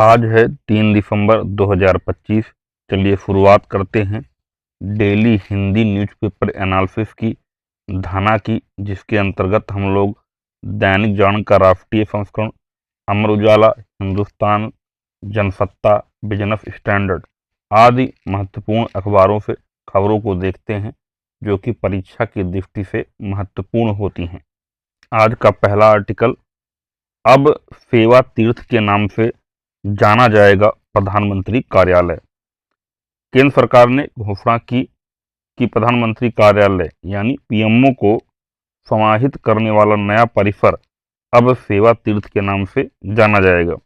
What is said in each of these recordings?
आज है 3 दिसंबर 2025। चलिए शुरुआत करते हैं डेली हिंदी न्यूज़पेपर एनालिसिस की, धाना की, जिसके अंतर्गत हम लोग दैनिक जागरण का राष्ट्रीय संस्करण, अमर उजाला, हिंदुस्तान, जनसत्ता, बिजनेस स्टैंडर्ड आदि महत्वपूर्ण अखबारों से खबरों को देखते हैं जो कि परीक्षा की दृष्टि से महत्वपूर्ण होती हैं। आज का पहला आर्टिकल, अब सेवा तीर्थ के नाम से जाना जाएगा प्रधानमंत्री कार्यालय। केंद्र सरकार ने घोषणा की कि प्रधानमंत्री कार्यालय यानी पीएमओ को समाहित करने वाला नया परिसर अब सेवा तीर्थ के नाम से जाना जाएगा।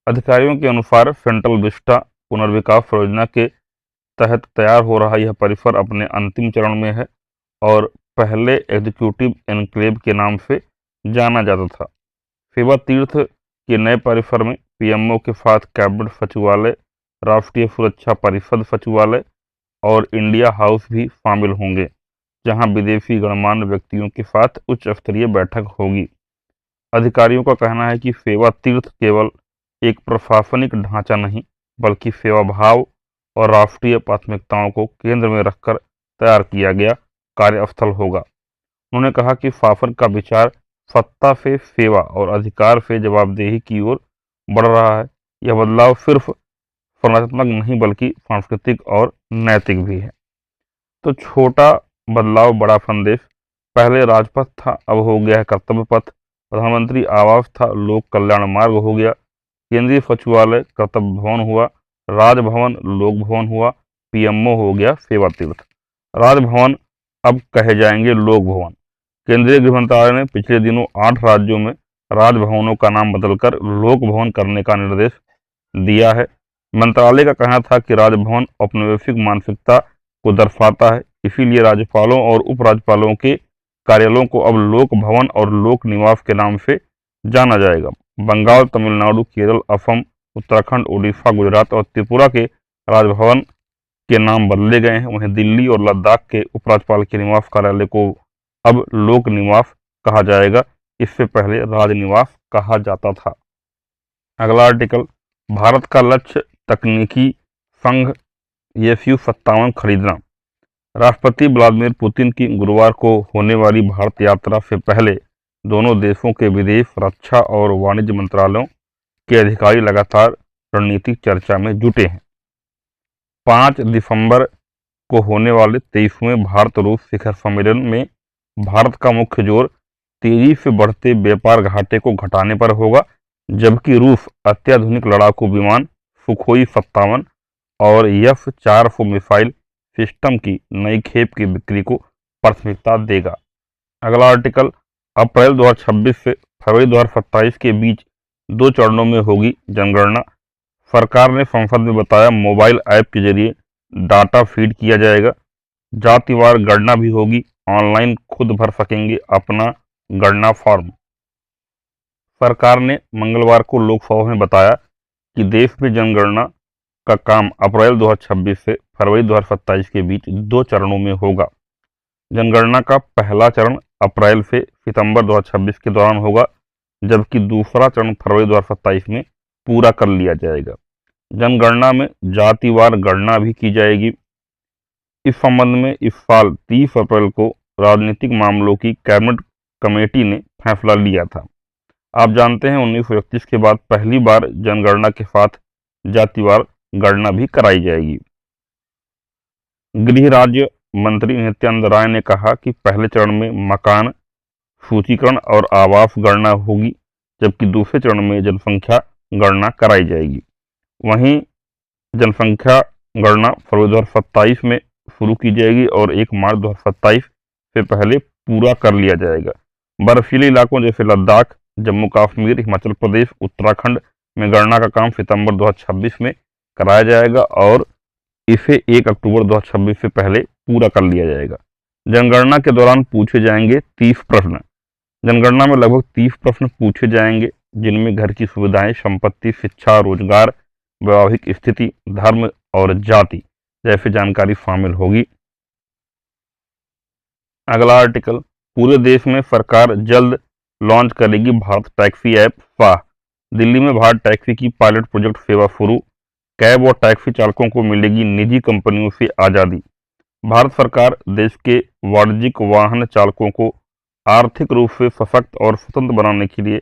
अधिकारियों के अनुसार सेंट्रल विस्टा पुनर्विकास योजना के तहत तैयार हो रहा यह परिसर अपने अंतिम चरण में है और पहले एग्जीक्यूटिव एनक्लेव के नाम से जाना जाता था। सेवा तीर्थ के नए परिसर में पीएमओ के साथ कैबिनेट सचिवालय, राष्ट्रीय सुरक्षा परिषद सचिवालय और इंडिया हाउस भी शामिल होंगे, जहां विदेशी गणमान्य व्यक्तियों के साथ उच्च स्तरीय बैठक होगी। अधिकारियों का कहना है कि सेवा तीर्थ केवल एक प्रशासनिक ढांचा नहीं, बल्कि सेवा भाव और राष्ट्रीय प्राथमिकताओं को केंद्र में रखकर तैयार किया गया कार्यस्थल होगा। उन्होंने कहा कि शासन का विचार सत्ता से सेवा और अधिकार से जवाबदेही की ओर बढ़ रहा है। यह बदलाव सिर्फ संरचनात्मक नहीं बल्कि सांस्कृतिक और नैतिक भी है। तो छोटा बदलाव बड़ा संदेश। पहले राजपथ था, अब हो गया है कर्तव्य पथ। प्रधानमंत्री आवास था, लोक कल्याण मार्ग हो गया। केंद्रीय सचिवालय कर्तव्य भवन हुआ, राजभवन लोक भवन हुआ, पीएमओ हो गया सेवा तीर्थ। राजभवन अब कहे जाएंगे लोक भवन। केंद्रीय गृह मंत्रालय ने पिछले दिनों 8 राज्यों में राजभवनों का नाम बदलकर लोक भवन करने का निर्देश दिया है। मंत्रालय का कहना था कि राजभवन औपनिवेशिक मानसिकता को दर्शाता है, इसीलिए राज्यपालों और उपराज्यपालों के कार्यालयों को अब लोक भवन और लोक निवास के नाम से जाना जाएगा। बंगाल, तमिलनाडु, केरल, असम, उत्तराखंड, उड़ीसा, गुजरात और त्रिपुरा के राजभवन के नाम बदले गए हैं। वहीं दिल्ली और लद्दाख के उपराज्यपाल के निवास कार्यालय को अब लोक निवास कहा जाएगा, इससे पहले राजनिवास कहा जाता था। अगला आर्टिकल, भारत का लक्ष्य तकनीकी संघ Su-57 खरीदना। राष्ट्रपति व्लादिमीर पुतिन की गुरुवार को होने वाली भारत यात्रा से पहले दोनों देशों के विदेश, रक्षा और वाणिज्य मंत्रालयों के अधिकारी लगातार रणनीतिक चर्चा में जुटे हैं। 5 दिसंबर को होने वाले 23वें भारत रूस शिखर सम्मेलन में भारत का मुख्य जोर तेजी से बढ़ते व्यापार घाटे को घटाने पर होगा, जबकि रूस अत्याधुनिक लड़ाकू विमान सुखोई-57 और S-400 मिसाइल सिस्टम की नई खेप की बिक्री को प्राथमिकता देगा। अगला आर्टिकल, अप्रैल 2026 से फरवरी 2027 के बीच 2 चरणों में होगी जनगणना। सरकार ने संसद में बताया, मोबाइल ऐप के जरिए डाटा फीड किया जाएगा, जातिवार गणना भी होगी, ऑनलाइन खुद भर सकेंगे अपना गणना फॉर्म। सरकार ने मंगलवार को लोकसभा में बताया कि देश में जनगणना का काम अप्रैल 2026 से फरवरी 2027 के बीच 2 चरणों में होगा। जनगणना का पहला चरण अप्रैल से सितंबर 2026 के दौरान होगा, जबकि दूसरा चरण फरवरी 2027 में पूरा कर लिया जाएगा। जनगणना में जातिवार गणना भी की जाएगी। इस संबंध में इस साल 30 अप्रैल को राजनीतिक मामलों की कैबिनेट कमेटी ने फैसला लिया था। आप जानते हैं 1931 के बाद पहली बार जनगणना के साथ जातिवार गणना भी कराई जाएगी। गृह राज्य मंत्री नित्यानंद राय ने कहा कि पहले चरण में मकान सूचीकरण और आवास गणना होगी, जबकि दूसरे चरण में जनसंख्या गणना कराई जाएगी। वहीं जनसंख्या गणना फरवरी 2027 में शुरू की जाएगी और 1 मार्च 2027 से पहले पूरा कर लिया जाएगा। बर्फीले इलाकों जैसे लद्दाख, जम्मू कश्मीर, हिमाचल प्रदेश, उत्तराखंड में गणना का काम सितंबर 2026 में कराया जाएगा और इसे 1 अक्टूबर 2026 से पहले पूरा कर लिया जाएगा। जनगणना के दौरान पूछे जाएंगे 30 प्रश्न। जनगणना में लगभग 30 प्रश्न पूछे जाएंगे, जिनमें घर की सुविधाएं, संपत्ति, शिक्षा, रोजगार, वैवाहिक स्थिति, धर्म और जाति जैसी जानकारी शामिल होगी। अगला आर्टिकल, पूरे देश में सरकार जल्द लॉन्च करेगी भारत टैक्सी ऐप। दिल्ली में भारत टैक्सी की पायलट प्रोजेक्ट सेवा शुरू। कैब और टैक्सी चालकों को मिलेगी निजी कंपनियों से आज़ादी। भारत सरकार देश के वाणिज्यिक वाहन चालकों को आर्थिक रूप से सशक्त और स्वतंत्र बनाने के लिए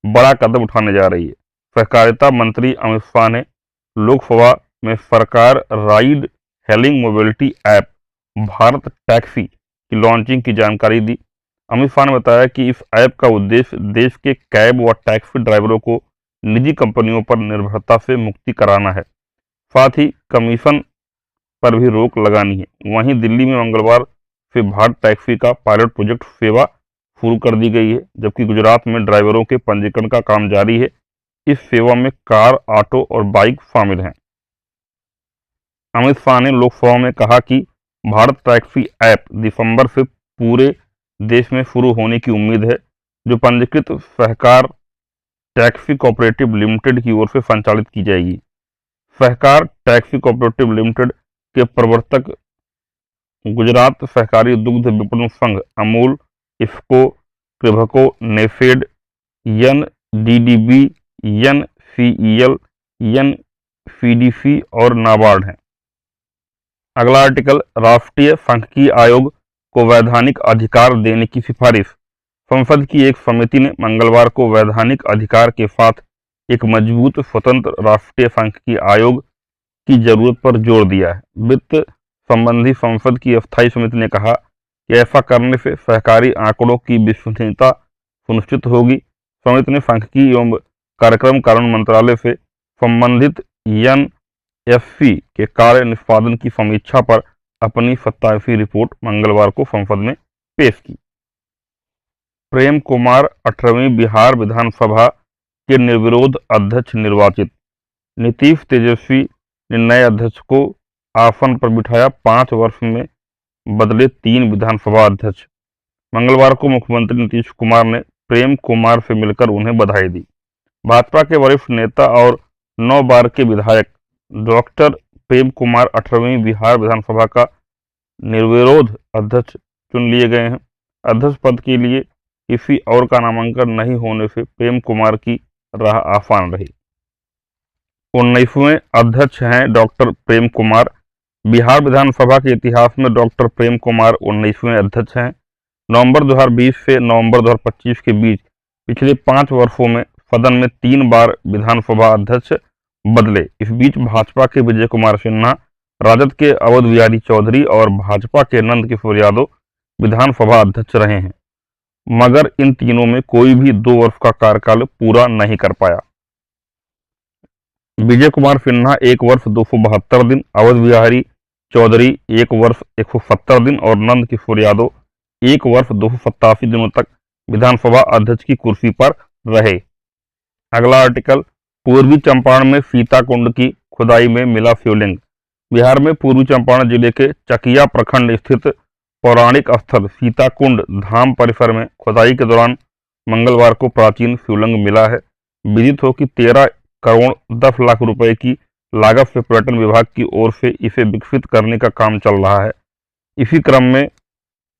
बड़ा कदम उठाने जा रही है। सहकारिता मंत्री अमित शाह ने लोकसभा में सरकार ride hailing mobility app Bharat taxi की लॉन्चिंग की जानकारी दी। अमित शाह ने बताया कि इस ऐप का उद्देश्य देश के कैब व टैक्सी ड्राइवरों को निजी कंपनियों पर निर्भरता से मुक्ति कराना है, साथ ही कमीशन पर भी रोक लगानी है। वहीं दिल्ली में मंगलवार से भारत टैक्सी का पायलट प्रोजेक्ट सेवा शुरू कर दी गई है, जबकि गुजरात में ड्राइवरों के पंजीकरण का काम जारी है। इस सेवा में कार, ऑटो और बाइक शामिल हैं। अमित शाह ने लोकसभा में कहा कि भारत टैक्सी ऐप दिसंबर से पूरे देश में शुरू होने की उम्मीद है, जो पंजीकृत सहकार टैक्सी कोऑपरेटिव लिमिटेड की ओर से संचालित की जाएगी। सहकार टैक्सी कोऑपरेटिव लिमिटेड के प्रवर्तक गुजरात सहकारी दुग्ध विपणन संघ, Amul, IFFCO, KRIBHCO, NAFED, NDDB, NCEL, NCDC और नाबार्ड हैं। अगला आर्टिकल, राष्ट्रीय सांख्यिकी आयोग को वैधानिक अधिकार देने की सिफारिश। संसद की एक समिति ने मंगलवार को वैधानिक अधिकार के साथ एक मजबूत स्वतंत्र राष्ट्रीय सांख्यिकी आयोग की जरूरत पर जोर दिया है। वित्त संबंधी संसद की अस्थायी समिति ने कहा कि ऐसा करने से सहकारी आंकड़ों की विश्वसनीयता सुनिश्चित होगी। समिति ने सांख्यिकी एवं कार्यक्रम कार्यान्वयन मंत्रालय से संबंधित एनएफसी के कार्य निष्पादन की समीक्षा पर अपनी 27वीं रिपोर्ट मंगलवार को संसद में पेश की। प्रेम कुमार 18वीं बिहार विधानसभा के निर्विरोध अध्यक्ष निर्वाचित। नीतीश तेजस्वी ने नए अध्यक्ष को आसन पर बिठाया। 5 वर्ष में बदले 3 विधानसभा अध्यक्ष। मंगलवार को मुख्यमंत्री नीतीश कुमार ने प्रेम कुमार से मिलकर उन्हें बधाई दी। भाजपा के वरिष्ठ नेता और 9 बार के विधायक डॉक्टर प्रेम कुमार 18वीं बिहार विधानसभा का निर्विरोध अध्यक्ष चुन लिए गए हैं। अध्यक्ष पद के लिए किसी और का नामांकन नहीं होने से प्रेम कुमार की राह आसान रही। 19वें अध्यक्ष हैं डॉक्टर प्रेम कुमार। बिहार विधानसभा के इतिहास में डॉक्टर प्रेम कुमार 19वें अध्यक्ष हैं। नवंबर 2020 से नवंबर 2025 के बीच पिछले 5 वर्षों में सदन में 3 बार विधानसभा अध्यक्ष बदले। इस बीच भाजपा के विजय कुमार सिन्हा, राजद के अवध बिहारी चौधरी और भाजपा के नंद किशोर यादव विधानसभा अध्यक्ष रहे हैं, मगर इन तीनों में कोई भी 2 वर्ष का कार्यकाल पूरा नहीं कर पाया। विजय कुमार सिन्हा 1 वर्ष 272 दिन, अवध बिहारी चौधरी 1 वर्ष 170 दिन और नंद किशोर यादव 1 वर्ष 287 दिनों तक विधानसभा अध्यक्ष की कुर्सी पर रहे। अगला आर्टिकल, पूर्वी चंपारण में सीता कुंड की खुदाई में मिला शिवलिंग। बिहार में पूर्वी चंपारण जिले के चकिया प्रखंड स्थित पौराणिक स्थल सीता कुंड धाम परिसर में खुदाई के दौरान मंगलवार को प्राचीन शिवलिंग मिला है। विदित हो कि 13 करोड़ 10 लाख रुपए की लागत से पर्यटन विभाग की ओर से इसे विकसित करने का काम चल रहा है। इसी क्रम में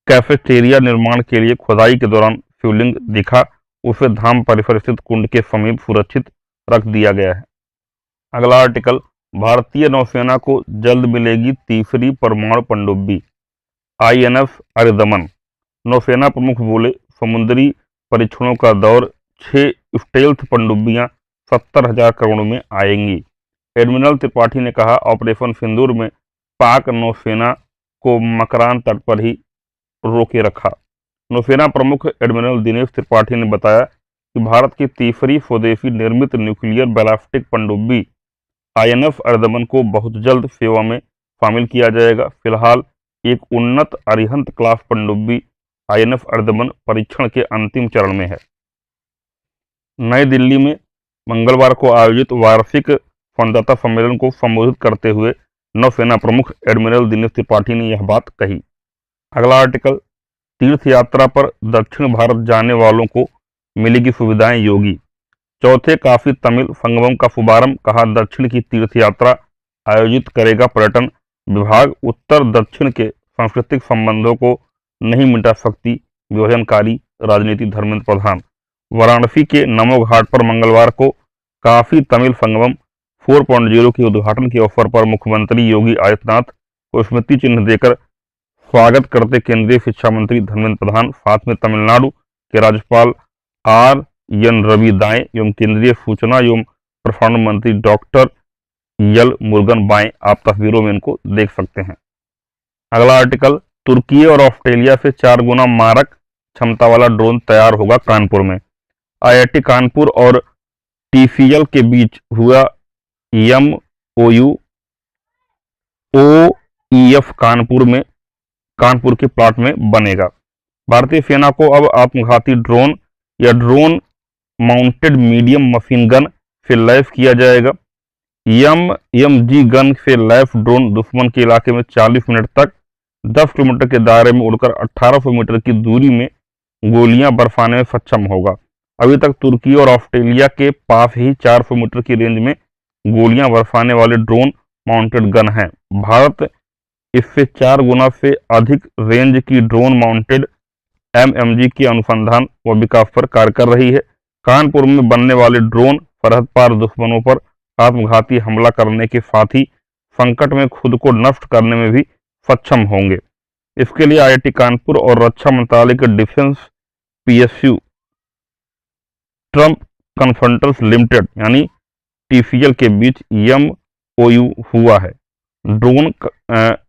कैफेटेरिया निर्माण के लिए खुदाई के दौरान शिवलिंग दिखा, उसे धाम परिसर स्थित कुंड के समीप सुरक्षित रख दिया गया है। अगला आर्टिकल, भारतीय नौसेना को जल्द मिलेगी तीसरी परमाणु पनडुब्बी आईएनएस अरिदमन। नौसेना प्रमुख बोले, समुद्री परीक्षणों का दौर 6 स्टेल्थ पनडुब्बियां 70,000 करोड़ में आएंगी। एडमिरल त्रिपाठी ने कहा, ऑपरेशन सिंदूर में पाक नौसेना को मकरान तट पर ही रोके रखा। नौसेना प्रमुख एडमिरल दिनेश त्रिपाठी ने बताया कि भारत की तीसरी स्वदेशी निर्मित न्यूक्लियर बैलिस्टिक पनडुब्बी आईएनएस अरिदमन को बहुत जल्द सेवा में शामिल किया जाएगा। फिलहाल एक उन्नत अरिहंत क्लास पनडुब्बी आईएनएस अरिदमन परीक्षण के अंतिम चरण में है। नई दिल्ली में मंगलवार को आयोजित वार्षिक संवाददाता सम्मेलन को संबोधित करते हुए नौसेना प्रमुख एडमिरल दिनेश त्रिपाठी ने यह बात कही। अगला आर्टिकल, तीर्थ यात्रा पर दक्षिण भारत जाने वालों को मिलेगी सुविधाएं, योगी। चौथे काशी तमिल संगमम का शुभारंभ, कहा दक्षिण की तीर्थ यात्रा आयोजित करेगा पर्यटन विभाग। उत्तर दक्षिण के सांस्कृतिक संबंधों को नहीं मिटा सकती विभाजनकारी राजनीति, धर्मेंद्र प्रधान। वाराणसी के नमो घाट पर मंगलवार को काशी तमिल संगमम 4.0 के उद्घाटन के अवसर पर मुख्यमंत्री योगी आदित्यनाथ को स्मृति चिन्ह देकर स्वागत करते केंद्रीय शिक्षा मंत्री धर्मेंद्र प्रधान, साथ में तमिलनाडु के राज्यपाल आर.एन. रवि दाएं एवं केंद्रीय सूचना एवं प्रसारण मंत्री डॉक्टर एल. मुरुगन बाएं। आप तस्वीरों में इनको देख सकते हैं। अगला आर्टिकल, तुर्की और ऑस्ट्रेलिया से 4 गुना मारक क्षमता वाला ड्रोन तैयार होगा कानपुर में। आईआईटी कानपुर और टीसीएल के बीच हुआ एमओयू ओईएफ कानपुर के प्लाट में बनेगा। भारतीय सेना को अब आत्मघाती ड्रोन या drone mounted medium machine gun से लैस किया जाएगा। एमएमजी गन से लैस ड्रोन दुश्मन के इलाके में 40 मिनट तक 10 किलोमीटर के दायरे में उड़कर 1800 मीटर की दूरी में गोलियां बरसाने में सक्षम होगा। अभी तक तुर्की और ऑस्ट्रेलिया के पास ही 400 मीटर की रेंज में गोलियां बरसाने वाले ड्रोन माउंटेड गन हैं। भारत इससे 4 गुना से अधिक रेंज की ड्रोन माउंटेड एमएमजी की अनुसंधान व विकास पर कार्य कर रही है। कानपुर में बनने वाले ड्रोन सरहद पार दुश्मनों पर आत्मघाती हमला करने के साथ ही संकट में खुद को नष्ट करने में भी सक्षम होंगे। इसके लिए आईआईटी कानपुर और रक्षा मंत्रालय के डिफेंस पीएसयू ट्रम्प कन्सल्टेंट्स लिमिटेड यानी टीसीएल के बीच एमओयू हुआ है। ड्रोन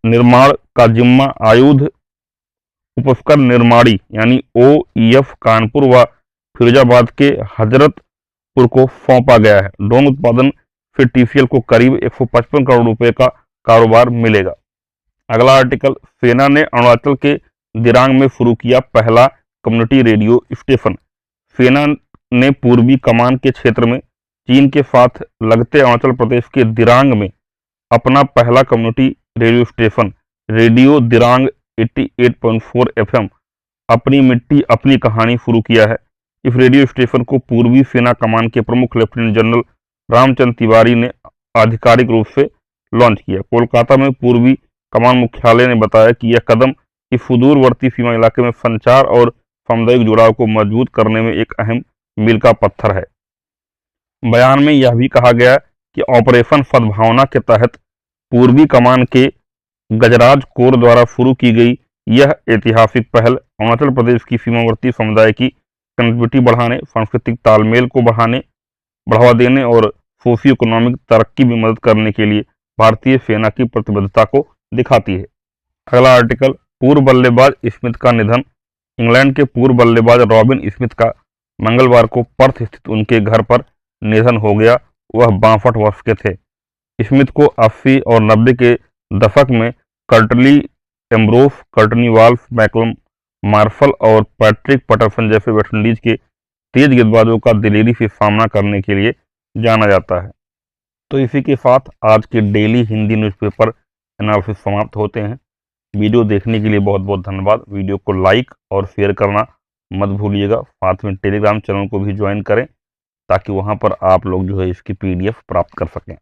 निर्माण का जिम्मा आयुध उपकरण निर्माणी यानी ओईएफ कानपुर व फिरोजाबाद के हजरतपुर को सौंपा गया है। ड्रोन उत्पादन से टीसीएल को करीब 155 करोड़ रुपए का कारोबार मिलेगा। अगला आर्टिकल, सेना ने अरुणाचल के दिरांग में शुरू किया पहला कम्युनिटी रेडियो स्टेशन। सेना ने पूर्वी कमान के क्षेत्र में चीन के साथ लगते अरुणाचल प्रदेश के दिरांग में अपना पहला community radio station radio Dirang 88.4 FM अपनी मिट्टी अपनी कहानी शुरू किया है। इस रेडियो स्टेशन को पूर्वी सेना कमान के प्रमुख लेफ्टिनेंट जनरल रामचंद्र तिवारी ने आधिकारिक रूप से लॉन्च किया। कोलकाता में पूर्वी कमान मुख्यालय ने बताया कि यह कदम इस सुदूरवर्ती सीमा इलाके में संचार और सामुदायिक जुड़ाव को मजबूत करने में एक अहम मील का पत्थर है। बयान में यह भी कहा गया कि ऑपरेशन सद्भावना के तहत पूर्वी कमान के गजराज कोर द्वारा शुरू की गई यह ऐतिहासिक पहल अरुणाचल प्रदेश की सीमावर्ती समुदाय की कनेक्टिविटी बढ़ाने, सांस्कृतिक तालमेल को बढ़ावा देने और सोशियो इकोनॉमिक तरक्की में मदद करने के लिए भारतीय सेना की प्रतिबद्धता को दिखाती है। अगला आर्टिकल, पूर्व बल्लेबाज स्मिथ का निधन। इंग्लैंड के पूर्व बल्लेबाज रॉबिन स्मिथ का मंगलवार को पर्थ स्थित उनके घर पर निधन हो गया। वह 62 वर्ष के थे। स्मिथ को 80 और 90 के दशक में Curtly Ambrose, Courtney Walsh, Malcolm Marshall और पैट्रिक पटरसन जैसे वेस्टइंडीज के तेज गेंदबाजों का दिलेरी से सामना करने के लिए जाना जाता है। तो इसी के साथ आज के डेली हिंदी न्यूज़पेपर एनालिसिस समाप्त होते हैं। वीडियो देखने के लिए बहुत बहुत धन्यवाद। वीडियो को लाइक और शेयर करना मत भूलिएगा। साथ में टेलीग्राम चैनल को भी ज्वाइन करें ताकि वहां पर आप लोग जो है इसकी PDF प्राप्त कर सकें।